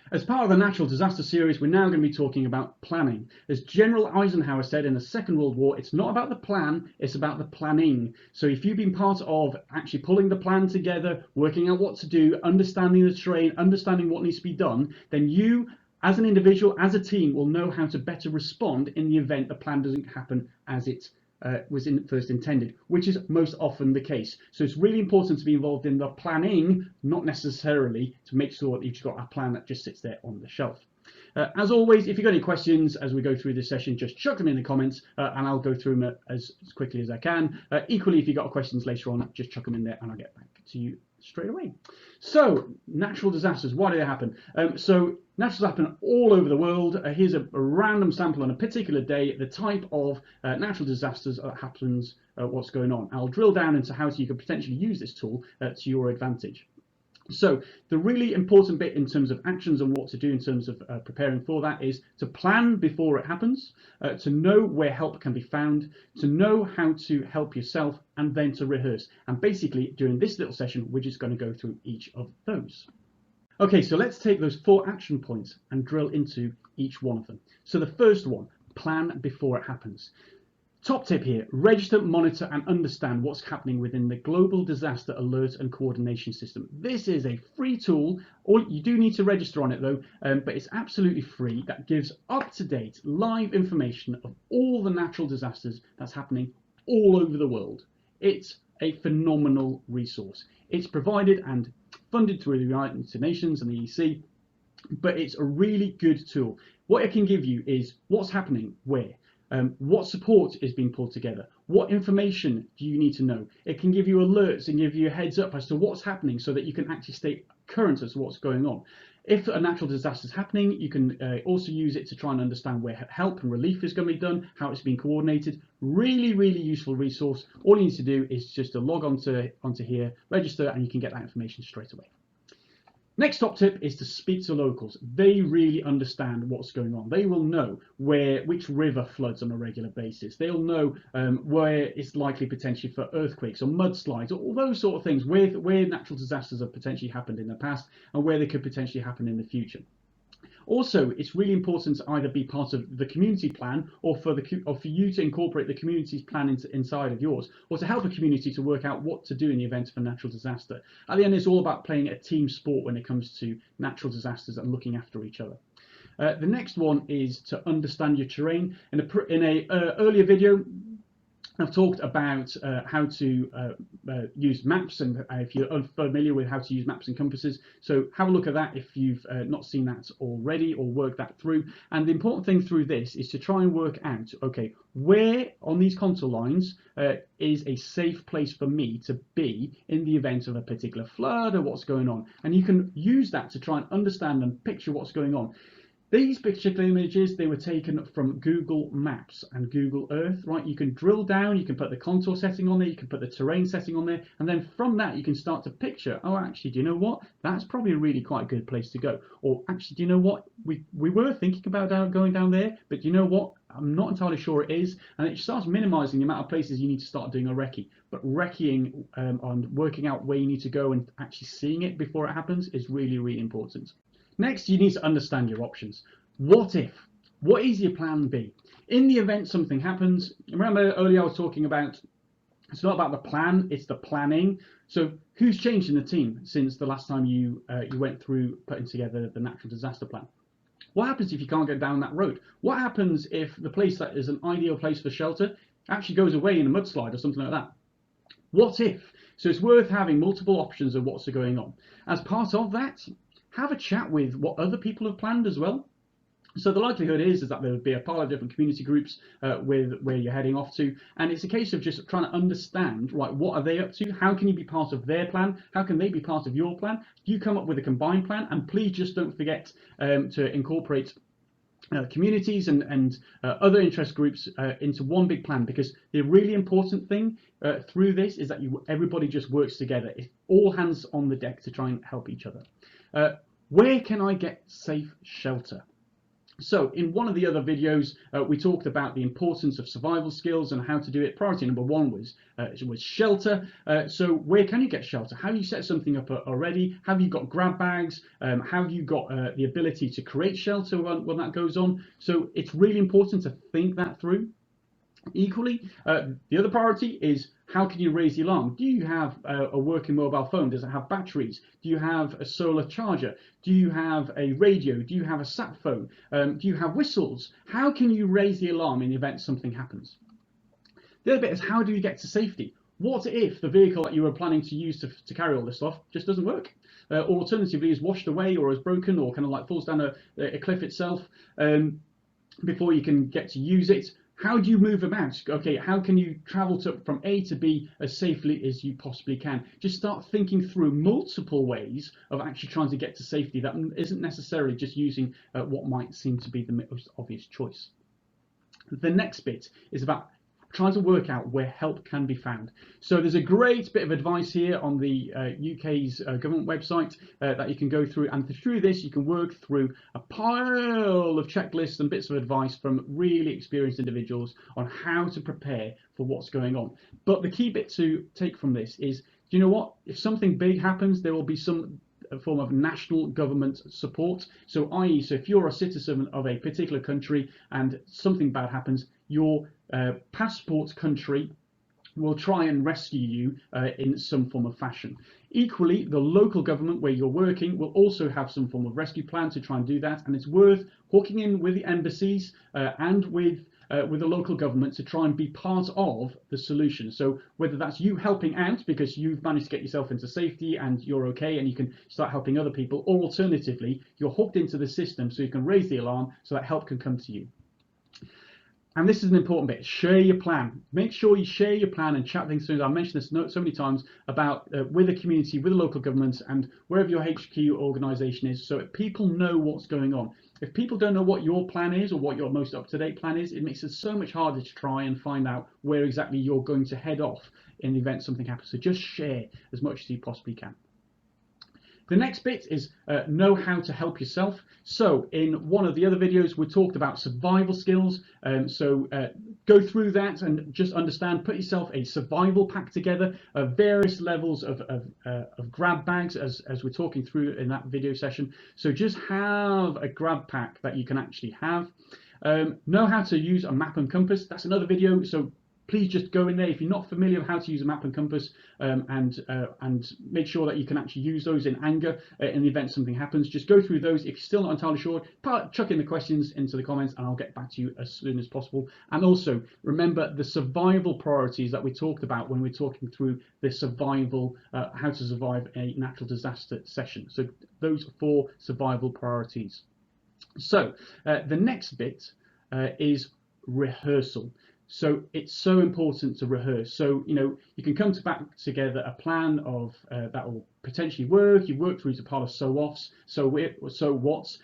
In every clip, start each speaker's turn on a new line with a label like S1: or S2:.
S1: As part of the natural disaster series, we're now going to be talking about planning. As General Eisenhower said in the Second World War, it's not about the plan, it's about the planning. So if you've been part of actually pulling the plan together, working out what to do, understanding the terrain, understanding what needs to be done, then you, as an individual, as a team, will know how to better respond in the event the plan doesn't happen as it was first intended, which is most often the case. So it's really important to be involved in the planning, not necessarily to make sure that you've got a plan that just sits there on the shelf. As always, if you've got any questions as we go through this session, just chuck them in the comments and I'll go through them as quickly as I can. Equally, if you've got questions later on, just chuck them in there and I'll get back to you straight away. So, natural disasters, why do they happen? So, natural disasters happen all over the world. Here's a random sample on a particular day, the type of natural disasters that happens, what's going on. I'll drill down into how you could potentially use this tool to your advantage. So the really important bit in terms of actions and what to do in terms of preparing for that is to plan before it happens, to know where help can be found, to know how to help yourself, and then to rehearse. And basically during this little session, we're just going to go through each of those. Okay, so let's take those 4 action points and drill into each one of them. So the first one, plan before it happens. Top tip here, register, monitor and understand what's happening within the Global Disaster Alert and Coordination System. This is a free tool. You do need to register on it though, but it's absolutely free. That gives up-to-date live information of all the natural disasters that's happening all over the world. It's a phenomenal resource. It's provided and funded through the United Nations and the EC, but it's a really good tool. What it can give you is what's happening where. What support is being pulled together? What information do you need to know? It can give you alerts and give you a heads up as to what's happening so that you can actually stay current as to what's going on. If a natural disaster is happening, you can also use it to try and understand where help and relief is going to be done, how it's being coordinated. Really, really useful resource. All you need to do is just to log onto here, register, and you can get that information straight away. Next top tip is to speak to locals. They really understand what's going on. They will know which river floods on a regular basis. They'll know where it's likely potentially for earthquakes or mudslides, or all those sort of things, where natural disasters have potentially happened in the past and where they could potentially happen in the future. Also, it's really important to either be part of the community plan or for you to incorporate the community's plan inside of yours, or to help a community to work out what to do in the event of a natural disaster. At the end, it's all about playing a team sport when it comes to natural disasters and looking after each other. The next one is to understand your terrain. In a earlier video, I've talked about how to use maps, and if you're unfamiliar with how to use maps and compasses, so have a look at that if you've not seen that already or worked that through. And the important thing through this is to try and work out, okay, where on these contour lines is a safe place for me to be in the event of a particular flood or what's going on. And you can use that to try and understand and picture what's going on. These particular images, they were taken from Google Maps and Google Earth, right? You can drill down, you can put the contour setting on there, you can put the terrain setting on there, and then from that you can start to picture, oh, actually, do you know what? That's probably a really quite a good place to go. Or actually, do you know what? We were thinking about going down there, but you know what? I'm not entirely sure it is. And it starts minimizing the amount of places you need to start doing a recce. But recceing and working out where you need to go and actually seeing it before it happens is really, really important. Next, you need to understand your options. What if? What is your plan B? In the event something happens, remember earlier I was talking about, it's not about the plan, it's the planning. So who's changed in the team since the last time you went through putting together the natural disaster plan? What happens if you can't go down that road? What happens if the place that is an ideal place for shelter actually goes away in a mudslide or something like that? What if? So it's worth having multiple options of what's going on. As part of that, have a chat with what other people have planned as well. So the likelihood is that there would be a pile of different community groups with where you're heading off to, and it's a case of just trying to understand, right, what are they up to? How can you be part of their plan? How can they be part of your plan? You come up with a combined plan, and please just don't forget to incorporate communities and other interest groups into one big plan, because the really important thing through this is that everybody just works together. It's all hands on the deck to try and help each other. Where can I get safe shelter? So in one of the other videos, we talked about the importance of survival skills and how to do it. Priority number one was shelter. So where can you get shelter? Have you set something up already? Have you got grab bags? Have you got the ability to create shelter when that goes on? So it's really important to think that through. Equally, the other priority is how can you raise the alarm? Do you have a working mobile phone? Does it have batteries? Do you have a solar charger? Do you have a radio? Do you have a sat phone? Do you have whistles? How can you raise the alarm in the event something happens? The other bit is how do you get to safety? What if the vehicle that you were planning to use to carry all this stuff just doesn't work? Or alternatively is washed away or is broken or kind of like falls down a cliff itself before you can get to use it? How do you move about? Okay, how can you travel from A to B as safely as you possibly can? Just start thinking through multiple ways of actually trying to get to safety that isn't necessarily just using what might seem to be the most obvious choice. The next bit is about trying to work out where help can be found. So there's a great bit of advice here on the UK's government website that you can go through, and through this you can work through a pile of checklists and bits of advice from really experienced individuals on how to prepare for what's going on. But the key bit to take from this is, do you know what? If something big happens, there will be some form of national government support. So i.e., so if you're a citizen of a particular country and something bad happens, your passport country will try and rescue you in some form of fashion. Equally, the local government where you're working will also have some form of rescue plan to try and do that, and it's worth hooking in with the embassies and with the local government to try and be part of the solution. So whether that's you helping out because you've managed to get yourself into safety and you're okay and you can start helping other people, or alternatively, you're hooked into the system so you can raise the alarm so that help can come to you. And this is an important bit. Share your plan. Make sure you share your plan and chat things through. I mentioned this so many times about with the community, with the local governments, and wherever your HQ organisation is, so that people know what's going on. If people don't know what your plan is or what your most up-to-date plan is, it makes it so much harder to try and find out where exactly you're going to head off in the event something happens. So just share as much as you possibly can. The next bit is know how to help yourself. So in one of the other videos, we talked about survival skills. Go through that and just understand, put yourself a survival pack together of various levels of grab bags as we're talking through in that video session. So just have a grab pack that you can actually have. Know how to use a map and compass. That's another video. So please just go in there if you're not familiar with how to use a map and compass, and make sure that you can actually use those in anger in the event something happens. Just go through those. If you're still not entirely sure, chuck in the questions into the comments and I'll get back to you as soon as possible. And also remember the survival priorities that we talked about when we're talking through the survival, how to survive a natural disaster session. So those 4 survival priorities. So the next bit is rehearsal. So it's so important to rehearse. So, you know, you can come back together a plan of that will potentially work. You work through to pile of so-offs, so what's.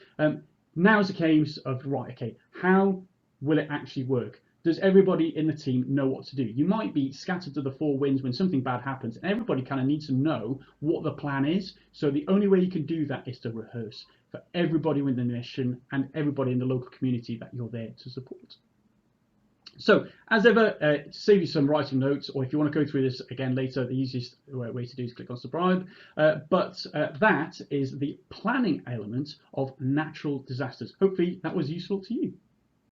S1: Now is the case of, right, okay, how will it actually work? Does everybody in the team know what to do? You might be scattered to the 4 winds when something bad happens, and everybody kind of needs to know what the plan is. So the only way you can do that is to rehearse for everybody within the mission and everybody in the local community that you're there to support. So, as ever, save you some writing notes, or if you want to go through this again later, the easiest way to do is click on subscribe. But that is the planning element of natural disasters. Hopefully that was useful to you.